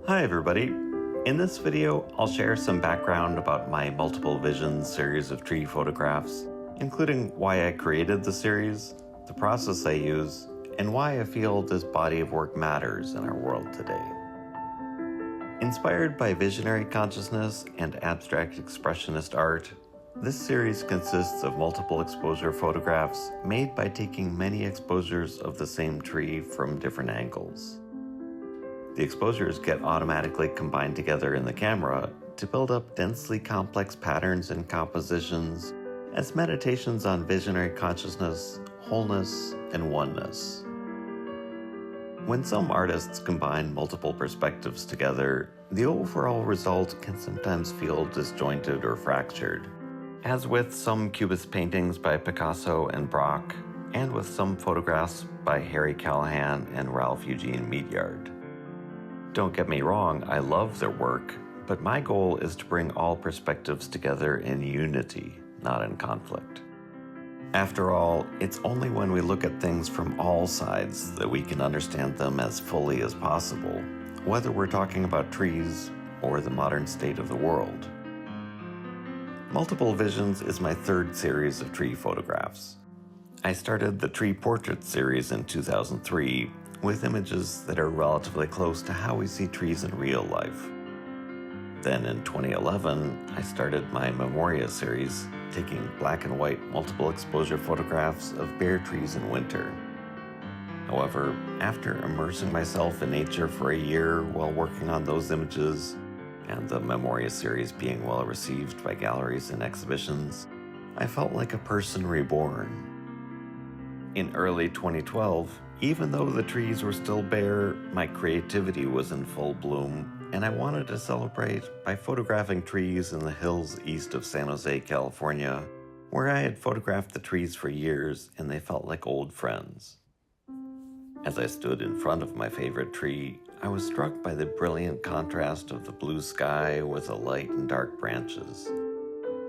Hi everybody. In this video, I'll share some background about my multiple visions series of tree photographs, including why I created the series, the process I use, and why I feel this body of work matters in our world today. Inspired by visionary consciousness and abstract expressionist art, this series consists of multiple exposure photographs made by taking many exposures of the same tree from different angles. The exposures get automatically combined together in the camera to build up densely complex patterns and compositions as meditations on visionary consciousness, wholeness, and oneness. When some artists combine multiple perspectives together, the overall result can sometimes feel disjointed or fractured, as with some Cubist paintings by Picasso and Braque, and with some photographs by Harry Callahan and Ralph Eugene Meadyard. Don't get me wrong, I love their work, but my goal is to bring all perspectives together in unity, not in conflict. After all, it's only when we look at things from all sides that we can understand them as fully as possible, whether we're talking about trees or the modern state of the world. Multiple Visions is my third series of tree photographs. I started the Tree Portrait series in 2003 with images that are relatively close to how we see trees in real life. Then in 2011, I started my Memoria series, taking black and white multiple exposure photographs of bare trees in winter. However, after immersing myself in nature for a year while working on those images, and the Memoria series being well received by galleries and exhibitions, I felt like a person reborn. In early 2012, even though the trees were still bare, my creativity was in full bloom, and I wanted to celebrate by photographing trees in the hills east of San Jose, California, where I had photographed the trees for years and they felt like old friends. As I stood in front of my favorite tree, I was struck by the brilliant contrast of the blue sky with the light and dark branches.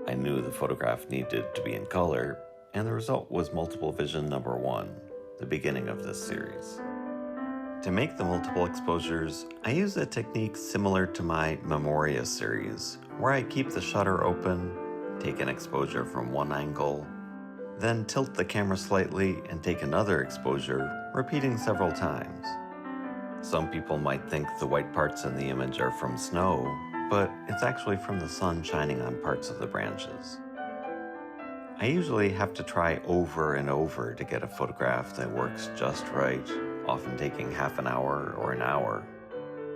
I knew the photograph needed to be in color, and the result was Multiple Vision number 1, the beginning of this series. To make the multiple exposures, I use a technique similar to my Memoria series, where I keep the shutter open, take an exposure from one angle, then tilt the camera slightly and take another exposure, repeating several times. Some people might think the white parts in the image are from snow, but it's actually from the sun shining on parts of the branches. I usually have to try over and over to get a photograph that works just right, often taking half an hour or an hour.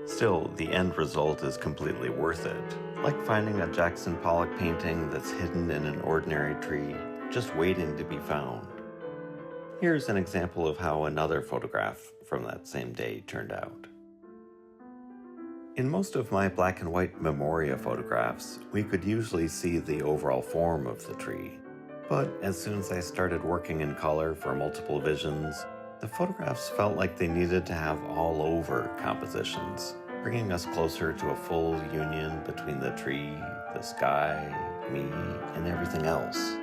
Still, the end result is completely worth it, like finding a Jackson Pollock painting that's hidden in an ordinary tree, just waiting to be found. Here's an example of how another photograph from that same day turned out. In most of my black and white Memoria photographs, we could usually see the overall form of the tree. But as soon as I started working in color for Multiple Visions, the photographs felt like they needed to have all-over compositions, bringing us closer to a full union between the tree, the sky, me, and everything else.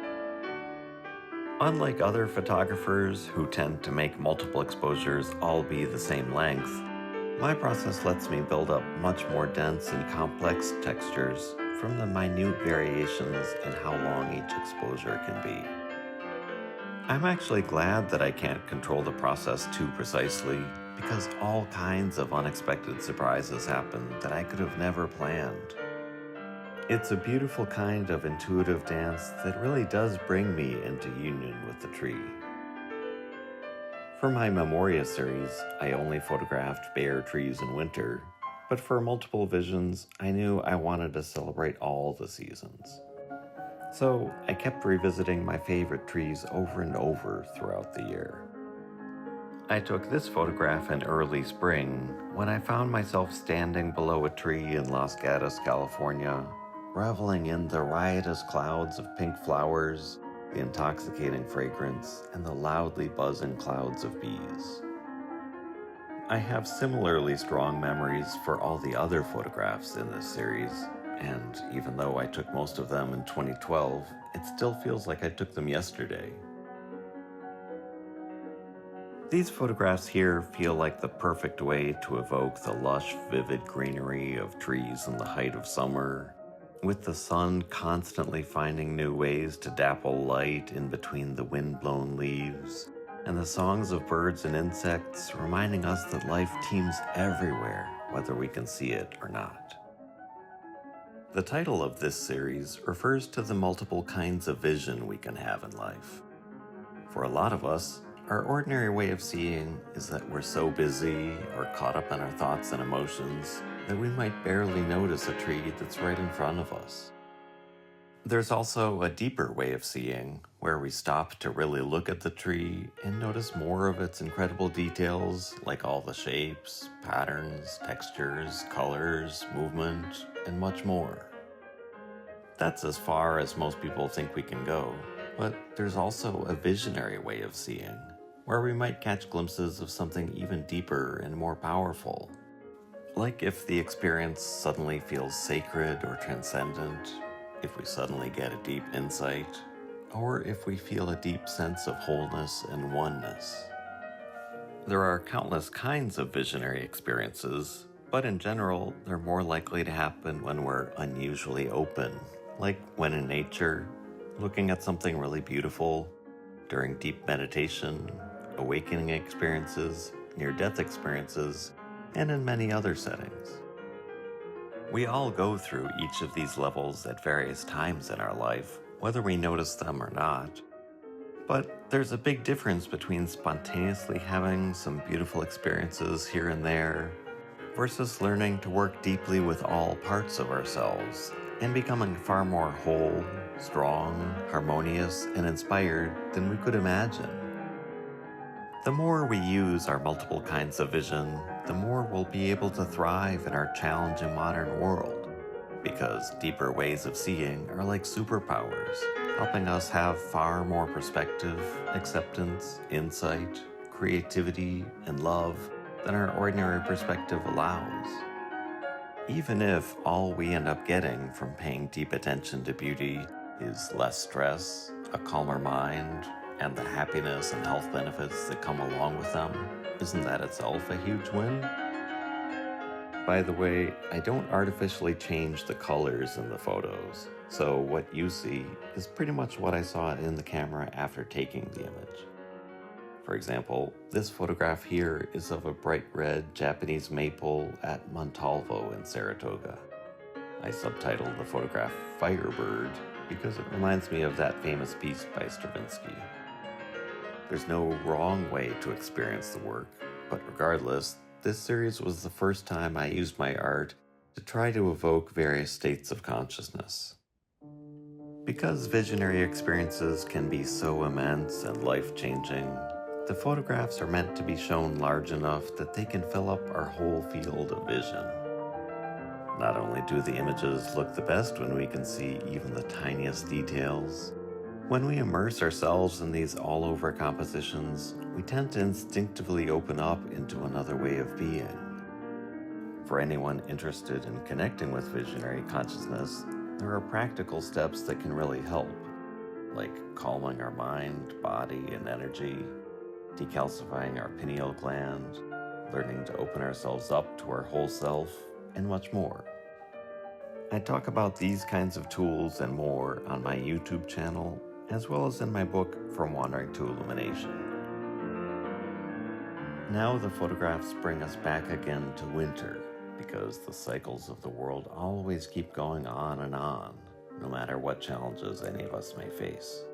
Unlike other photographers who tend to make multiple exposures all be the same length, my process lets me build up much more dense and complex textures from the minute variations in how long each exposure can be. I'm actually glad that I can't control the process too precisely, because all kinds of unexpected surprises happen that I could have never planned. It's a beautiful kind of intuitive dance that really does bring me into union with the tree. For my Memoria series, I only photographed bare trees in winter, but for Multiple Visions, I knew I wanted to celebrate all the seasons. So I kept revisiting my favorite trees over and over throughout the year. I took this photograph in early spring when I found myself standing below a tree in Los Gatos, California, reveling in the riotous clouds of pink flowers, the intoxicating fragrance, and the loudly buzzing clouds of bees. I have similarly strong memories for all the other photographs in this series, and even though I took most of them in 2012, it still feels like I took them yesterday. These photographs here feel like the perfect way to evoke the lush, vivid greenery of trees in the height of summer, with the sun constantly finding new ways to dapple light in between the wind-blown leaves, and the songs of birds and insects reminding us that life teems everywhere, whether we can see it or not. The title of this series refers to the multiple kinds of vision we can have in life. For a lot of us, our ordinary way of seeing is that we're so busy or caught up in our thoughts and emotions that we might barely notice a tree that's right in front of us. There's also a deeper way of seeing, where we stop to really look at the tree and notice more of its incredible details, like all the shapes, patterns, textures, colors, movement, and much more. That's as far as most people think we can go, but there's also a visionary way of seeing, where we might catch glimpses of something even deeper and more powerful. Like if the experience suddenly feels sacred or transcendent, if we suddenly get a deep insight, or if we feel a deep sense of wholeness and oneness. There are countless kinds of visionary experiences, but in general, they're more likely to happen when we're unusually open, like when in nature, looking at something really beautiful, during deep meditation, awakening experiences, near-death experiences, and in many other settings. We all go through each of these levels at various times in our life, whether we notice them or not. But there's a big difference between spontaneously having some beautiful experiences here and there versus learning to work deeply with all parts of ourselves and becoming far more whole, strong, harmonious, and inspired than we could imagine. The more we use our multiple kinds of vision, the more we'll be able to thrive in our challenging modern world, because deeper ways of seeing are like superpowers, helping us have far more perspective, acceptance, insight, creativity, and love than our ordinary perspective allows. Even if all we end up getting from paying deep attention to beauty is less stress, a calmer mind, and the happiness and health benefits that come along with them, isn't that itself a huge win? By the way, I don't artificially change the colors in the photos, so what you see is pretty much what I saw in the camera after taking the image. For example, this photograph here is of a bright red Japanese maple at Montalvo in Saratoga. I subtitled the photograph Firebird because it reminds me of that famous piece by Stravinsky. There's no wrong way to experience the work, but regardless, this series was the first time I used my art to try to evoke various states of consciousness. Because visionary experiences can be so immense and life-changing, the photographs are meant to be shown large enough that they can fill up our whole field of vision. Not only do the images look the best when we can see even the tiniest details, when we immerse ourselves in these all-over compositions, we tend to instinctively open up into another way of being. For anyone interested in connecting with visionary consciousness, there are practical steps that can really help, like calming our mind, body, and energy, decalcifying our pineal gland, learning to open ourselves up to our whole self, and much more. I talk about these kinds of tools and more on my YouTube channel, as well as in my book, From Wandering to Illumination. Now the photographs bring us back again to winter, because the cycles of the world always keep going on and on, no matter what challenges any of us may face.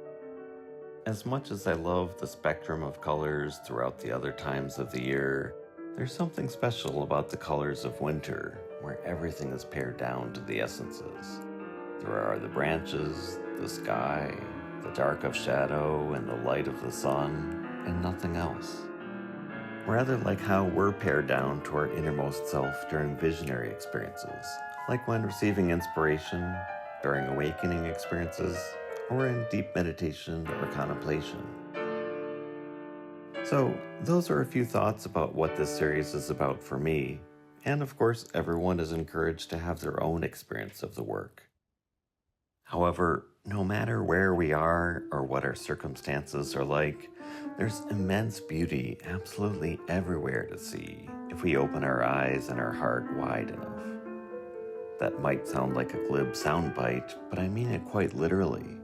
As much as I love the spectrum of colors throughout the other times of the year, there's something special about the colors of winter, where everything is pared down to the essences. There are the branches, the sky, the dark of shadow, and the light of the sun, and nothing else. Rather like how we're pared down to our innermost self during visionary experiences, like when receiving inspiration, during awakening experiences, or in deep meditation or contemplation. So, those are a few thoughts about what this series is about for me, and of course everyone is encouraged to have their own experience of the work. However, no matter where we are or what our circumstances are like, there's immense beauty absolutely everywhere to see if we open our eyes and our heart wide enough. That might sound like a glib soundbite, but I mean it quite literally.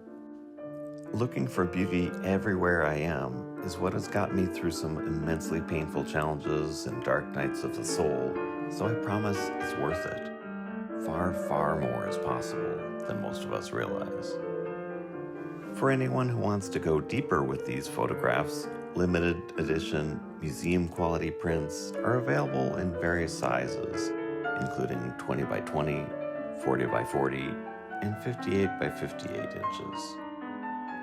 Looking for beauty everywhere I am is what has got me through some immensely painful challenges and dark nights of the soul, so I promise it's worth it. Far, far more is possible than most of us realize. For anyone who wants to go deeper with these photographs, limited edition, museum quality prints are available in various sizes, including 20 by 20, 40 by 40, and 58 by 58 inches.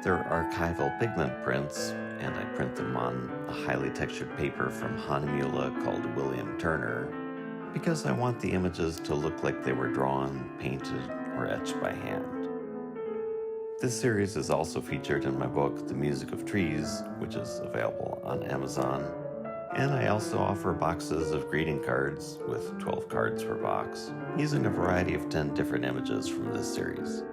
They're archival pigment prints, and I print them on a highly textured paper from Honeymola called William Turner, because I want the images to look like they were drawn, painted, or etched by hand. This series is also featured in my book, The Music of Trees, which is available on Amazon, and I also offer boxes of greeting cards with 12 cards per box, using a variety of 10 different images from this series.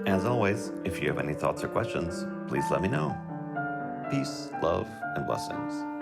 As always, if you have any thoughts or questions, please let me know. Peace, love, and blessings.